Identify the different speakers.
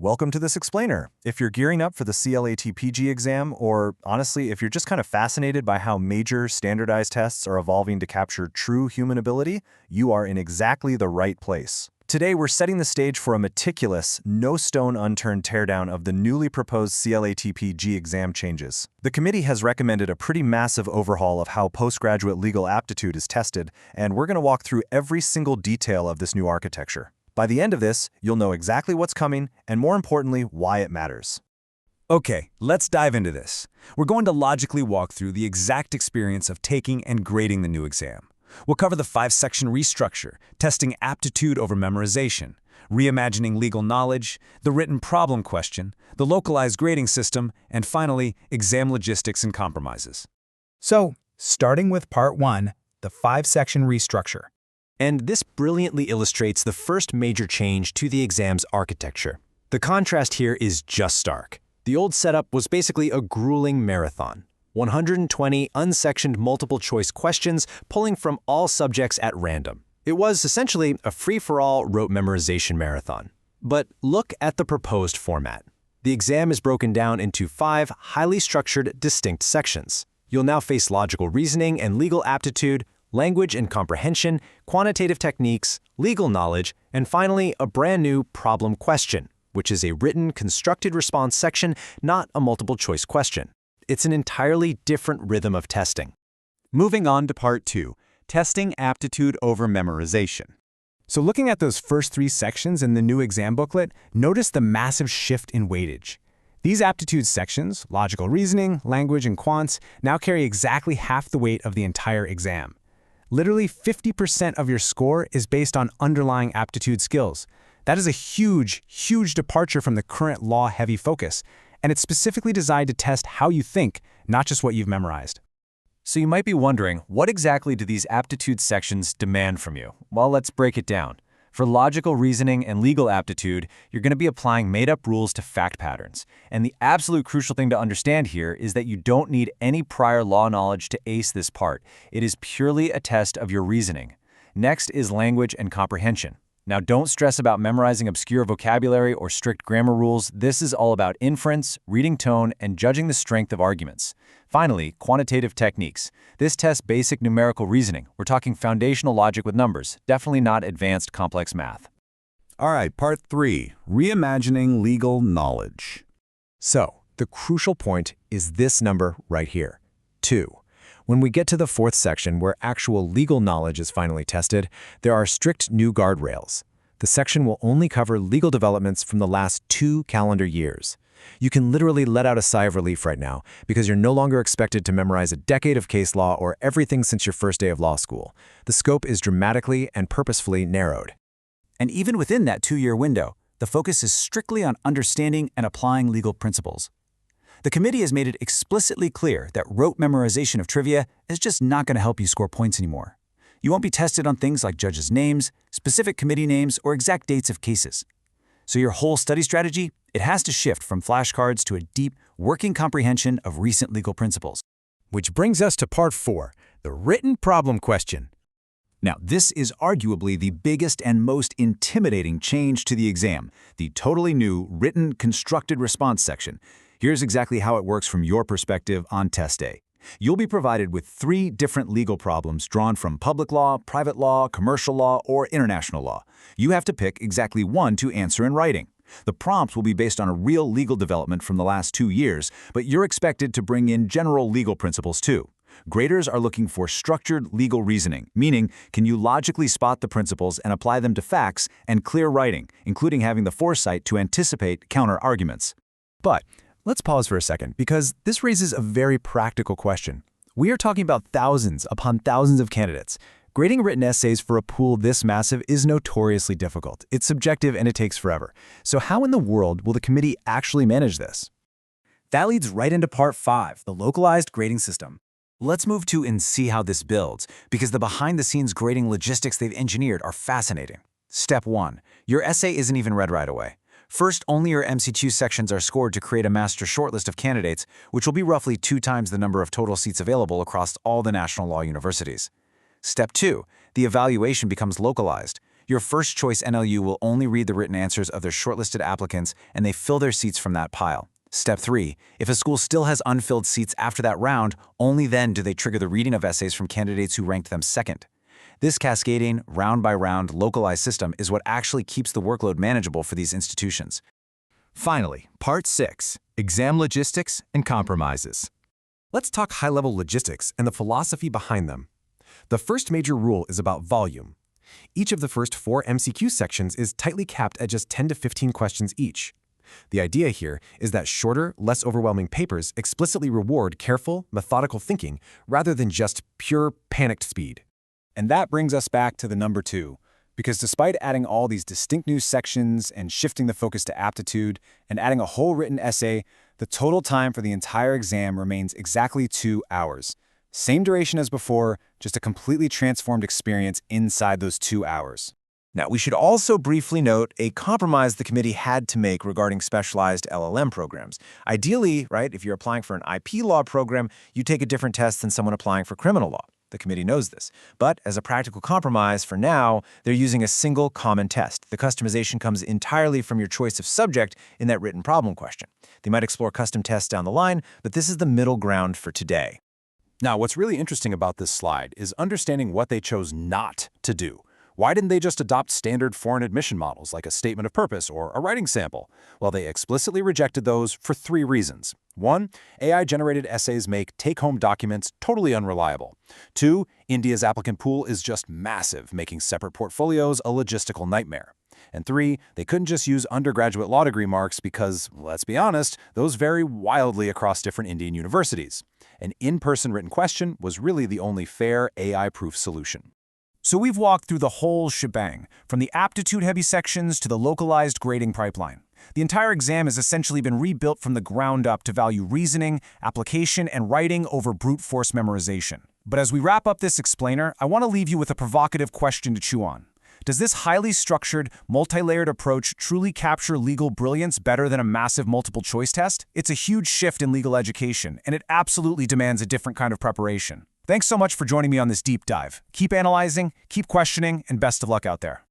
Speaker 1: Welcome to this explainer. If you're gearing up for the CLAT PG exam, or honestly, if you're just kind of fascinated by how major standardized tests are evolving to capture true human ability, you are in exactly the right place. Today, we're setting the stage for a meticulous, no stone unturned teardown of the newly proposed CLAT PG exam changes. The committee has recommended a pretty massive overhaul of how postgraduate legal aptitude is tested, and we're going to walk through every single detail of this new architecture. By the end of this, you'll know exactly what's coming, and more importantly, why it matters.
Speaker 2: Okay, let's dive into this. We're going to logically walk through the exact experience of taking and grading the new exam. We'll cover the 5-section restructure, testing aptitude over memorization, reimagining legal knowledge, the written problem question, the localized grading system, and finally, exam logistics and compromises.
Speaker 3: So, starting with Part 1, the 5-section restructure.
Speaker 4: And this brilliantly illustrates the first major change to the exam's architecture. The contrast here is just stark. The old setup was basically a grueling marathon. 120 unsectioned multiple-choice questions pulling from all subjects at random. It was essentially a free-for-all rote memorization marathon. But look at the proposed format. The exam is broken down into 5 highly structured, distinct sections. You'll now face logical reasoning and legal aptitude, language and comprehension, quantitative techniques, legal knowledge, and finally, a brand new problem question, which is a written, constructed response section, not a multiple-choice question. It's an entirely different rhythm of testing.
Speaker 5: Moving on to Part 2, testing aptitude over memorization.
Speaker 3: So looking at those first 3 sections in the new exam booklet, notice the massive shift in weightage. These aptitude sections, logical reasoning, language, and quants, now carry exactly half the weight of the entire exam. Literally 50% of your score is based on underlying aptitude skills. That is a huge, huge departure from the current law-heavy focus, and it's specifically designed to test how you think, not just what you've memorized.
Speaker 1: So you might be wondering, what exactly do these aptitude sections demand from you? Well, let's break it down. For logical reasoning and legal aptitude, you're going to be applying made-up rules to fact patterns. And the absolute crucial thing to understand here is that you don't need any prior law knowledge to ace this part. It is purely a test of your reasoning. Next is language and comprehension. Now, don't stress about memorizing obscure vocabulary or strict grammar rules. This is all about inference, reading tone, and judging the strength of arguments. Finally, quantitative techniques. This tests basic numerical reasoning. We're talking foundational logic with numbers, definitely not advanced complex math.
Speaker 5: All right, Part 3, reimagining legal knowledge.
Speaker 4: So, the crucial point is this number right here, 2. When we get to the 4th section where actual legal knowledge is finally tested, there are strict new guardrails. The section will only cover legal developments from the last 2 calendar years. You can literally let out a sigh of relief right now because you're no longer expected to memorize a decade of case law or everything since your first day of law school. The scope is dramatically and purposefully narrowed.
Speaker 2: And even within that 2-year window, the focus is strictly on understanding and applying legal principles. The committee has made it explicitly clear that rote memorization of trivia is just not going to help you score points anymore. You won't be tested on things like judges' names, specific committee names, or exact dates of cases. So your whole study strategy, it has to shift from flashcards to a deep, working comprehension of recent legal principles.
Speaker 4: Which brings us to Part 4, the written problem question.
Speaker 2: Now, this is arguably the biggest and most intimidating change to the exam, the totally new written constructed response section. Here's exactly how it works from your perspective on test day. You'll be provided with 3 different legal problems drawn from public law, private law, commercial law, or international law. You have to pick exactly one to answer in writing. The prompts will be based on a real legal development from the last 2 years, but you're expected to bring in general legal principles too. Graders are looking for structured legal reasoning, meaning can you logically spot the principles and apply them to facts, and clear writing, including having the foresight to anticipate counter-arguments.
Speaker 4: But let's pause for a second, because this raises a very practical question. We are talking about thousands upon thousands of candidates. Grading written essays for a pool this massive is notoriously difficult. It's subjective and it takes forever. So how in the world will the committee actually manage this?
Speaker 3: That leads right into Part 5, the localized grading system.
Speaker 2: Let's move to and see how this builds, because the behind-the-scenes grading logistics they've engineered are fascinating. Step 1. Your essay isn't even read right away. First, only your MCQ sections are scored to create a master shortlist of candidates, which will be roughly 2 times the number of total seats available across all the national law universities. Step 2. The evaluation becomes localized. Your first choice NLU will only read the written answers of their shortlisted applicants, and they fill their seats from that pile. Step 3. If a school still has unfilled seats after that round, only then do they trigger the reading of essays from candidates who ranked them second. This cascading, round-by-round, localized system is what actually keeps the workload manageable for these institutions.
Speaker 6: Finally, Part 6, Exam Logistics and Compromises.
Speaker 7: Let's talk high-level logistics and the philosophy behind them. The first major rule is about volume. Each of the first 4 MCQ sections is tightly capped at just 10 to 15 questions each. The idea here is that shorter, less overwhelming papers explicitly reward careful, methodical thinking rather than just pure, panicked speed.
Speaker 3: And that brings us back to the number 2, because despite adding all these distinct new sections and shifting the focus to aptitude and adding a whole written essay, the total time for the entire exam remains exactly 2 hours. Same duration as before, just a completely transformed experience inside those 2 hours.
Speaker 4: Now, we should also briefly note a compromise the committee had to make regarding specialized LLM programs. Ideally, right, if you're applying for an IP law program, you take a different test than someone applying for criminal law. The committee knows this. But as a practical compromise, for now, they're using a single common test. The customization comes entirely from your choice of subject in that written problem question. They might explore custom tests down the line, but this is the middle ground for today.
Speaker 7: Now, what's really interesting about this slide is understanding what they chose not to do. Why didn't they just adopt standard foreign admission models like a statement of purpose or a writing sample? Well, they explicitly rejected those for 3 reasons. 1, AI-generated essays make take-home documents totally unreliable. 2, India's applicant pool is just massive, making separate portfolios a logistical nightmare. And 3, they couldn't just use undergraduate law degree marks because, let's be honest, those vary wildly across different Indian universities. An in-person written question was really the only fair AI-proof solution.
Speaker 3: So we've walked through the whole shebang, from the aptitude-heavy sections to the localized grading pipeline. The entire exam has essentially been rebuilt from the ground up to value reasoning, application, and writing over brute force memorization. But as we wrap up this explainer, I want to leave you with a provocative question to chew on. Does this highly structured, multi-layered approach truly capture legal brilliance better than a massive multiple-choice test? It's a huge shift in legal education, and it absolutely demands a different kind of preparation. Thanks so much for joining me on this deep dive. Keep analyzing, keep questioning, and best of luck out there.